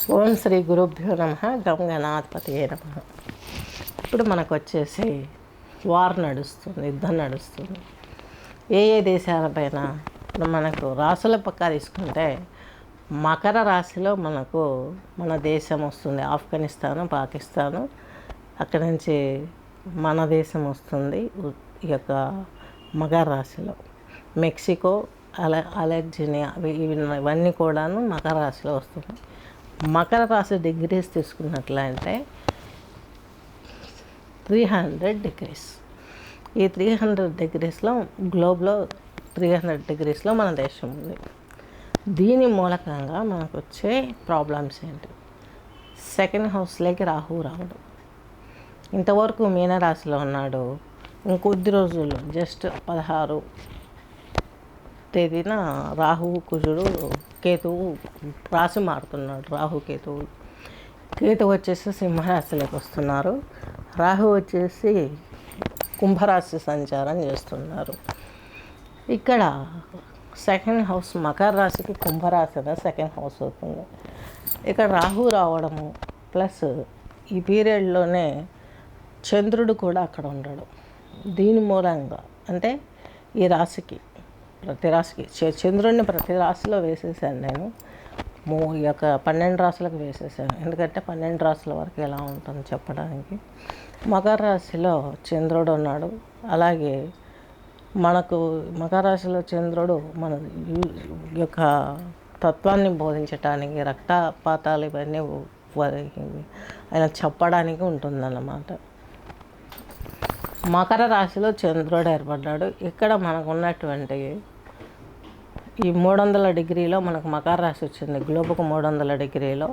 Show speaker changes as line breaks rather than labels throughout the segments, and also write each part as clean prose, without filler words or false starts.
ఓం శ్రీ గురుభ్యో నమః. గం గణాధిపతయే నమః. ఇప్పుడు మనకు వచ్చేసి వార్ నడుస్తుంది, యుద్ధం నడుస్తుంది. ఏ దేశాలపైన మనకు రాసుల పక్కా తీసుకుంటే మకర రాశిలో మన దేశం వస్తుంది. ఆఫ్ఘనిస్తాను, పాకిస్తాను, అక్కడి నుంచి మన దేశం వస్తుంది. ఈ యొక్క మకర రాశిలో మెక్సికో, అలెర్జీనియా ఇవన్నీ కూడాను మకర రాశిలో వస్తుంది. మకర రాశి డిగ్రీస్ తీసుకున్నట్లయితే 300 డిగ్రీస్. ఈ 300 డిగ్రీస్లో గ్లోబ్లో 300 డిగ్రీస్లో మన దేశం ఉంది. దీని మూలకంగా మనకు వచ్చే ప్రాబ్లమ్స్ ఏంటి? సెకండ్ హౌస్లోకి రాహు రావడం. ఇంతవరకు మీనరాశిలో ఉన్నాడు. ఇంకొద్ది రోజులు జస్ట్ 16 తేదీన రాహువు, కుజుడు, కేతువు రాశి మారుతున్నాడు. కేతువు వచ్చేసి సింహరాశిలోకి వస్తున్నారు. రాహు వచ్చేసి కుంభరాశి సంచారం చేస్తున్నారు. ఇక్కడ సెకండ్ హౌస్ మకర రాశికి కుంభరాశి సెకండ్ హౌస్ అవుతుంది. ఇక్కడ రాహు రావడము ప్లస్ ఈ పీరియడ్లోనే చంద్రుడు కూడా అక్కడ ఉండడం. దీని మూలంగా అంటే ఈ రాశికి ప్రతి రాశికి చంద్రుడిని ప్రతి రాశిలో వేసేసాను నేను. ఈ యొక్క 12 రాశులకు వేసేసాను. ఎందుకంటే 12 రాశుల వరకు ఎలా ఉంటుందో చెప్పడానికి. మకర రాశిలో చంద్రుడు ఉన్నాడు. అలాగే మనకు మకర రాశిలో చంద్రుడు మన యొక్క తత్వాన్ని బోధించటానికి, రక్తపాతాలు ఇవన్నీ ఆయన చెప్పడానికి ఉంటుందన్నమాట. మకర రాశిలో చంద్రుడు ఏర్పడ్డాడు. ఇక్కడ మనకు ఉన్నటువంటి ఈ 300 డిగ్రీలో మనకు మకర రాశి వచ్చింది. గ్లోబుకు 300 డిగ్రీలో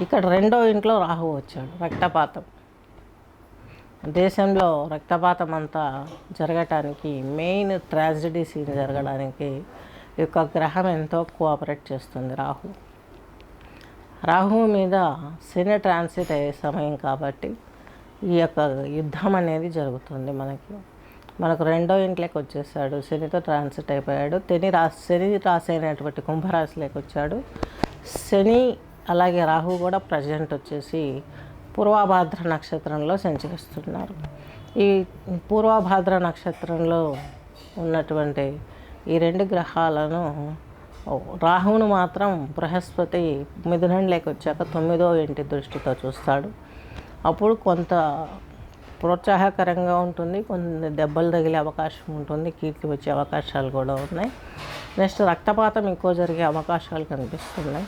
ఇక్కడ 2వ ఇంట్లో రాహు వచ్చాడు. రక్తపాతం, దేశంలో రక్తపాతం అంతా జరగటానికి, మెయిన్ ట్రాజడీ సీన్ జరగడానికి ఈ యొక్క గ్రహం ఎంతో కోఆపరేట్ చేస్తుంది. రాహు మీద శని ట్రాన్సిట్ అయ్యే సమయం కాబట్టి ఈ యొక్క యుద్ధం అనేది జరుగుతుంది. మనకు 2వ ఇంట్లోకి వచ్చేసాడు. శనితో ట్రాన్సిట్ అయిపోయాడు. శని రాశి అయినటువంటి కుంభరాశిలోకి వచ్చాడు. శని అలాగే రాహు కూడా ప్రజెంట్ వచ్చేసి పూర్వభాద్ర నక్షత్రంలో సంచరిస్తున్నారు. ఈ పూర్వభాద్ర నక్షత్రంలో ఉన్నటువంటి ఈ 2 గ్రహాలను రాహువును మాత్రం బృహస్పతి మిథునంలోకి వచ్చాక 9వ ఇంటి దృష్టితో చూస్తాడు. అప్పుడు కొంత ప్రోత్సాహకరంగా ఉంటుంది, కొన్ని దెబ్బలు తగిలే అవకాశం ఉంటుంది, కీర్తి వచ్చే అవకాశాలు కూడా ఉన్నాయి. నెక్స్ట్ రక్తపాతం ఎక్కువ జరిగే అవకాశాలు కనిపిస్తున్నాయి.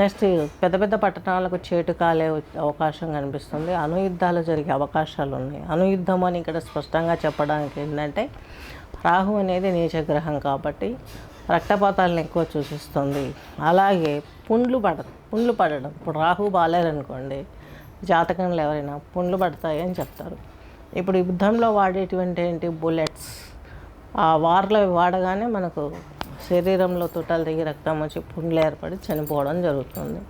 నెక్స్ట్ పెద్ద పెద్ద పట్టణాలకు చేటు కాలే అవకాశం కనిపిస్తుంది. అణుయుద్ధాలు జరిగే అవకాశాలు ఉన్నాయి. అణుయుద్ధం అని ఇక్కడ స్పష్టంగా చెప్పడానికి ఏంటంటే రాహు అనేది నీచగ్రహం కాబట్టి రక్తపాతాలను ఎక్కువ సూచిస్తుంది. అలాగే పుండ్లు పడడం. ఇప్పుడు రాహు బాగాలేరనుకోండి, జాతకంలో ఎవరైనా పుండ్లు పడతాయి అని చెప్తారు. ఇప్పుడు యుద్ధంలో వాడేటువంటి ఏంటి? బుల్లెట్స్. ఆ వార్లో వాడగానే మనకు శరీరంలో తుటాలు దిగి రక్తం వచ్చి పుండ్లు ఏర్పడి చనిపోవడం జరుగుతుంది.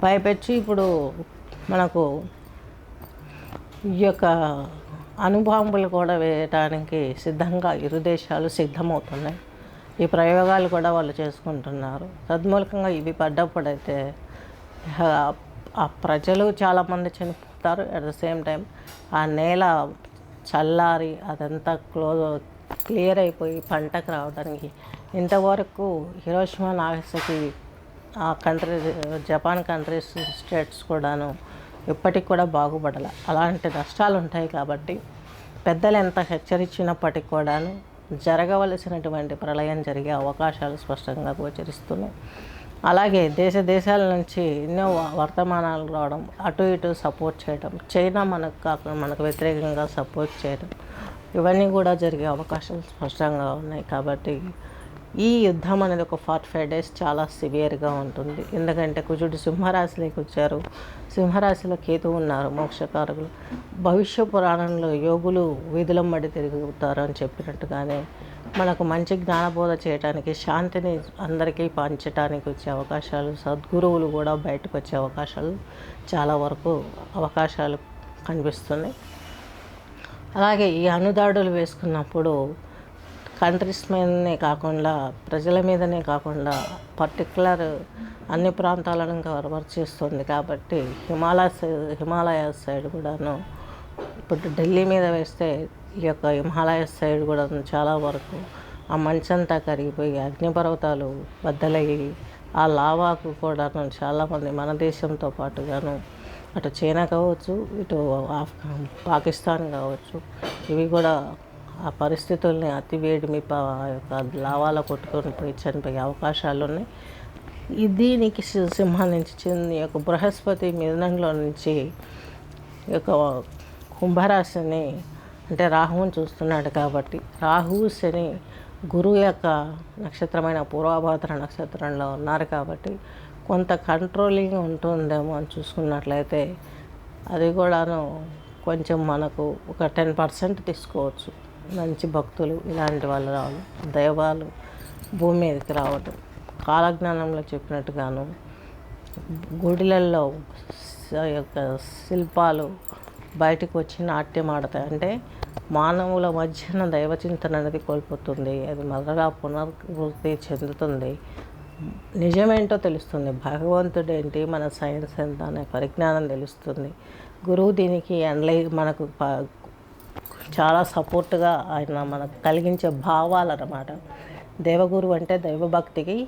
పైపెచ్చి ఇప్పుడు మనకు ఈ యొక్క అణుబాంబులు కూడా వేయటానికి సిద్ధంగా ఇరు దేశాలు సిద్ధమవుతున్నాయి. ఈ ప్రయోగాలు కూడా వాళ్ళు చేసుకుంటున్నారు. తద్మూలకంగా ఇవి పడ్డప్పుడైతే ఆ ప్రజలు చాలామంది చనిపోతారు. అట్ ద సేమ్ టైం ఆ నేల చల్లారి అదంతా క్లియర్ అయిపోయి పంటకు రావడానికి ఇంతవరకు హిరోషిమా నాగసాకి ఆ జపాన్ కంట్రీస్ స్టేట్స్ కూడాను ఇప్పటికి కూడా బాగుపడాలి. అలాంటి నష్టాలు ఉంటాయి కాబట్టి పెద్దలు ఎంత హెచ్చరించినప్పటికి కూడాను జరగవలసినటువంటి ప్రళయం జరిగే అవకాశాలు స్పష్టంగా గోచరిస్తున్నాయి. అలాగే దేశాల నుంచి ఎన్నో వర్తమానాలు రావడం, అటు ఇటు సపోర్ట్ చేయడం, చైనా మనకు వ్యతిరేకంగా సపోర్ట్ చేయడం, ఇవన్నీ కూడా జరిగే అవకాశాలు స్పష్టంగా ఉన్నాయి. కాబట్టి ఈ యుద్ధం అనేది ఒక 45 డేస్ చాలా సివియర్గా ఉంటుంది. ఎందుకంటే కుజుడు సింహరాశిలోకి వచ్చారు. సింహరాశిలో కేతు ఉన్నారు, మోక్షకారకులు. భవిష్య పురాణంలో యోగులు వీధులమ్మడి తిరుగుతారు అని చెప్పినట్టుగానే మనకు మంచి జ్ఞానబోధ చేయడానికి, శాంతిని అందరికీ పంచడానికి వచ్చే అవకాశాలు, సద్గురువులు కూడా బయటకు వచ్చే అవకాశాలు చాలా వరకు కనిపిస్తున్నాయి. అలాగే ఈ అణుదాడులు వేసుకున్నప్పుడు కంట్రీస్ మీదనే కాకుండా ప్రజల మీదనే కాకుండా పర్టికులర్ అన్ని ప్రాంతాలను కవర్ చేస్తుంది. కాబట్టి హిమాలయాస్ సైడ్ కూడాను ఇప్పుడు ఢిల్లీ మీద వేస్తే ఈ యొక్క హిమాలయాస్ సైడ్ కూడా చాలా వరకు ఆ మంచంతా కరిగిపోయి అగ్నిపర్వతాలు బద్దలయ్యి ఆ లావాకు కూడాను చాలామంది మన దేశంతో పాటుగాను అటు చైనా కావచ్చు, ఇటు పాకిస్తాన్ కావచ్చు, ఇవి కూడా ఆ పరిస్థితుల్ని అతివేడిమి యొక్క లావాలో కొట్టుకొని పోయి చనిపోయే అవకాశాలు ఉన్నాయి. దీనికి సింహం ఈ యొక్క బృహస్పతి మిథునంలో నుంచి ఈ యొక్క కుంభరాశిని అంటే రాహువుని చూస్తున్నాడు. కాబట్టి రాహువు శని గురువు యొక్క నక్షత్రమైన పూర్వభాద్ర నక్షత్రంలో ఉన్నారు. కాబట్టి కొంత కంట్రోలింగ్ ఉంటుందేమో అని చూసుకున్నట్లయితే అది కూడాను కొంచెం మనకు ఒక 10% తీసుకోవచ్చు. మంచి భక్తులు ఇలాంటి వాళ్ళు రావడం, దైవాలు భూమి మీదకి రావడం, కాలజ్ఞానంలో చెప్పినట్టుగాను గుడిలల్లో యొక్క శిల్పాలు బయటకు వచ్చి నాట్యం ఆడతాయి. అంటే మానవుల మధ్యన దైవచింతన అనేది కోల్పోతుంది. అది మరలా పునర్వృత్తి చెందుతుంది. నిజమేంటో తెలుస్తుంది. భగవంతుడేంటి, మన సైన్స్ ఎంత అనే పరిజ్ఞానం తెలుస్తుంది. గురువు దీనికి మనకు చాలా సపోర్ట్గా ఆయన మనకు కలిగించే భావాలు అన్నమాట. దేవగురువు అంటే దైవభక్తికి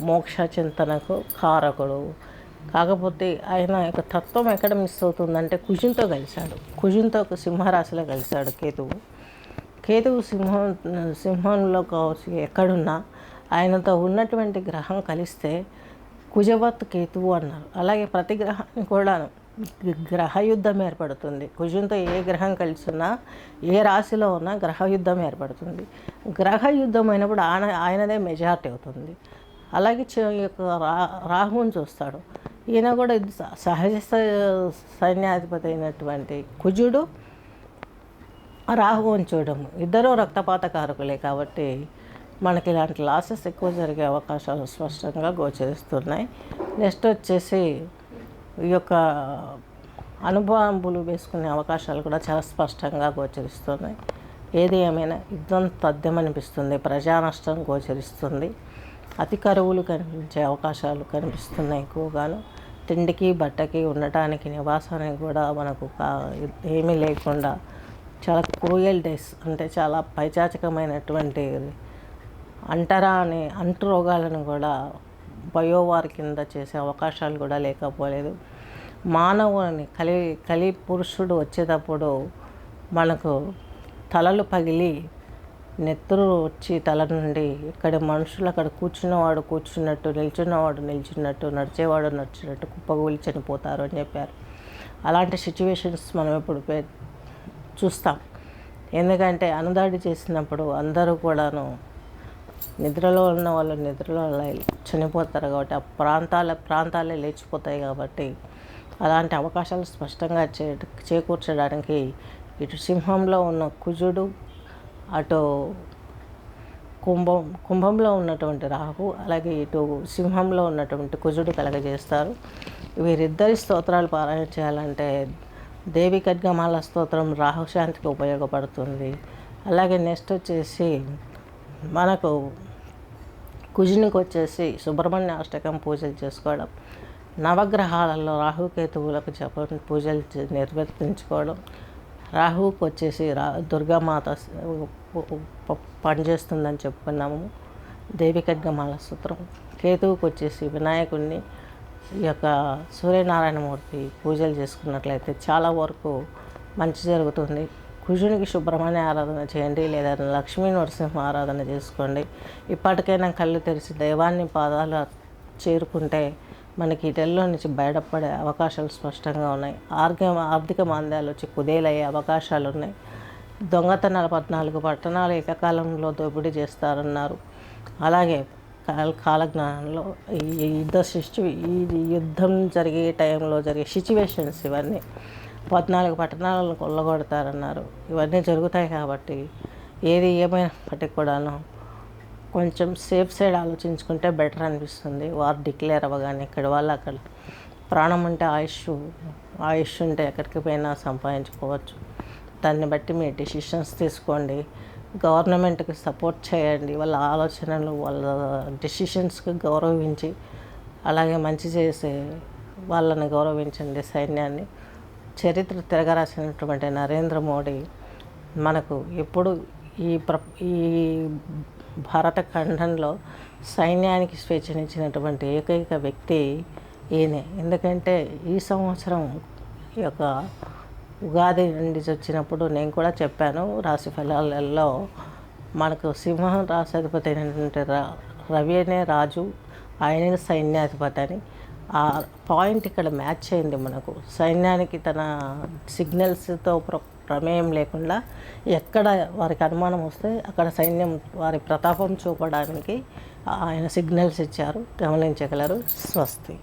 మోక్ష చింతనకు కారకుడు. కాకపోతే ఆయన యొక్క తత్వం ఎక్కడ మిస్ అవుతుందంటే కుజునితో కలిశాడు. కుజునితో ఒక సింహరాశిలో కలిశాడు కేతువు సింహంలో కావచ్చు ఎక్కడున్నా ఆయనతో ఉన్నటువంటి గ్రహం కలిస్తే కుజవత్ కేతువు అన్నారు. అలాగే ప్రతి గ్రహాన్ని కూడా గ్రహయుద్ధం ఏర్పడుతుంది. కుజునితో ఏ గ్రహం కలిసినా ఏ రాశిలో ఉన్నా గ్రహయుద్ధం ఏర్పడుతుంది. గ్రహయుద్ధం అయినప్పుడు ఆయనదే మెజారిటీ అవుతుంది. అలాగే యొక్క రాహువుని చూస్తాడు. ఈయన కూడా సహజ సైన్యాధిపతి అయినటువంటి కుజుడు రాహువుని చూడడం, ఇద్దరూ రక్తపాత కారకులే. కాబట్టి మనకి ఇలాంటి లాసెస్ ఎక్కువ జరిగే అవకాశాలు స్పష్టంగా గోచరిస్తున్నాయి. నెక్స్ట్ వచ్చేసి ఈ యొక్క అనుభవాలు వేసుకునే అవకాశాలు కూడా చాలా స్పష్టంగా గోచరిస్తున్నాయి. ఏది ఏమైనా యుద్ధం తథ్యమనిపిస్తుంది. ప్రజా నష్టం గోచరిస్తుంది. అతి కరువులు కనిపించే అవకాశాలు కనిపిస్తున్నాయి. ఎక్కువగాను తిండికి బట్టకి ఉండటానికి నివాసానికి కూడా మనకు ఏమీ లేకుండా చాలా క్రూయల్ డేస్, అంటే చాలా పైచాచకమైనటువంటి అంటు రోగాలను కూడా బయోవార్ కింద చేసే అవకాశాలు కూడా లేకపోలేదు. మానవుని కలి పురుషుడు వచ్చేటప్పుడు మనకు తలలు పగిలి నెత్తురు వచ్చి తల నుండి ఇక్కడ మనుషులు అక్కడ కూర్చున్నవాడు కూర్చున్నట్టు, నిల్చున్నవాడు నిల్చున్నట్టు, నడిచేవాడు నడిచినట్టు కుప్పగూలి చనిపోతారు అని చెప్పారు. అలాంటి సిచ్యువేషన్స్ మనం ఇప్పుడు చూస్తాం. ఎందుకంటే అనుదాడి చేసినప్పుడు అందరూ కూడాను నిద్రలో ఉన్న వాళ్ళు నిద్రలో చనిపోతారు. కాబట్టి ఆ ప్రాంతాలే లేచిపోతాయి. కాబట్టి అలాంటి అవకాశాలు స్పష్టంగా చేకూర్చడానికి ఇటు సింహంలో ఉన్న కుజుడు, అటు కుంభంలో ఉన్నటువంటి రాహు, అలాగే ఇటు సింహంలో ఉన్నటువంటి కుజుడు కలగజేస్తారు. వీరిద్దరి స్తోత్రాలు పారాయణ చేయాలంటే దేవి ఖడ్గమాల స్తోత్రం రాహుశాంతికి ఉపయోగపడుతుంది. అలాగే నెక్స్ట్ వచ్చేసి మనకు కుజునికి వచ్చేసి సుబ్రహ్మణ్య అష్టకం పూజలు చేసుకోవడం, నవగ్రహాలలో రాహుకేతువులకు పూజలు నిర్వర్తించుకోవడం, రాహువుకి వచ్చేసి దుర్గామాత పనిచేస్తుందని చెప్పుకున్నాము, దేవి ఖడ్గమాల సూత్రం. కేతువుకి వచ్చేసి వినాయకుడిని, ఈ యొక్క సూర్యనారాయణమూర్తి పూజలు చేసుకున్నట్లయితే చాలా వరకు మంచి జరుగుతుంది. కుజునికి సుబ్రహ్మణ్య ఆరాధన చేయండి, లేదా లక్ష్మీ నరసింహ ఆరాధన చేసుకోండి. ఇప్పటికైనా కళ్ళు తెరిచి దైవాన్ని పాదాలు చేరుకుంటే మనకి ఇటల్లో నుంచి బయటపడే అవకాశాలు స్పష్టంగా ఉన్నాయి. ఆర్థిక మాంద్యాలు వచ్చి కుదేలయ్యే అవకాశాలు ఉన్నాయి. దొంగతనాలు 14 పట్టణాలు ఏకకాలంలో దోపిడీ చేస్తారన్నారు. అలాగే కాలజ్ఞానంలో ఈ యుద్ధం జరిగే టైంలో జరిగే సిచ్యువేషన్స్ ఇవన్నీ 14 పట్టణాలను కొల్లగొడతారన్నారు. ఇవన్నీ జరుగుతాయి. కాబట్టి ఏది ఏమైనప్పటికీ కూడాను కొంచెం సేఫ్ సైడ్ ఆలోచించుకుంటే బెటర్ అనిపిస్తుంది. వార్ డిక్లేర్ అవ్వగానే ఇక్కడ వాళ్ళు అక్కడ ప్రాణం ఉంటే ఆయుష్ ఉంటే ఎక్కడికి పోయినా సంపాదించుకోవచ్చు. దాన్ని బట్టి మీ డెసిషన్స్ తీసుకోండి. గవర్నమెంట్కి సపోర్ట్ చేయండి, వాళ్ళ ఆలోచనలు వాళ్ళ డెసిషన్స్కి గౌరవించి అలాగే మంచి చేసే వాళ్ళని గౌరవించండి సైన్యాన్ని. చరిత్ర తిరగరాసినటువంటి నరేంద్ర మోడీ మనకు ఎప్పుడు ఈ భారత ఖండంలో సైన్యానికి స్వేచ్ఛనిచ్చినటువంటి ఏకైక వ్యక్తి ఈయనే. ఎందుకంటే ఈ సంవత్సరం ఈ యొక్క ఉగాది నుండి వచ్చినప్పుడు నేను కూడా చెప్పాను రాశి ఫలాలలో మనకు సింహం రాశాధిపతి అయినటువంటి రవి అనే రాజు, ఆయనే సైన్యాధిపతి అని. ఆ పాయింట్ ఇక్కడ మ్యాచ్ అయింది మనకు. సైన్యానికి తన సిగ్నల్స్తో ప్రమేయం లేకుండా ఎక్కడ వారికి అనుమానం వస్తే అక్కడ సైన్యం వారి ప్రతాపం చూపడానికి ఆయన సిగ్నల్స్ ఇచ్చారు, గమనించగలరు. స్వస్తి.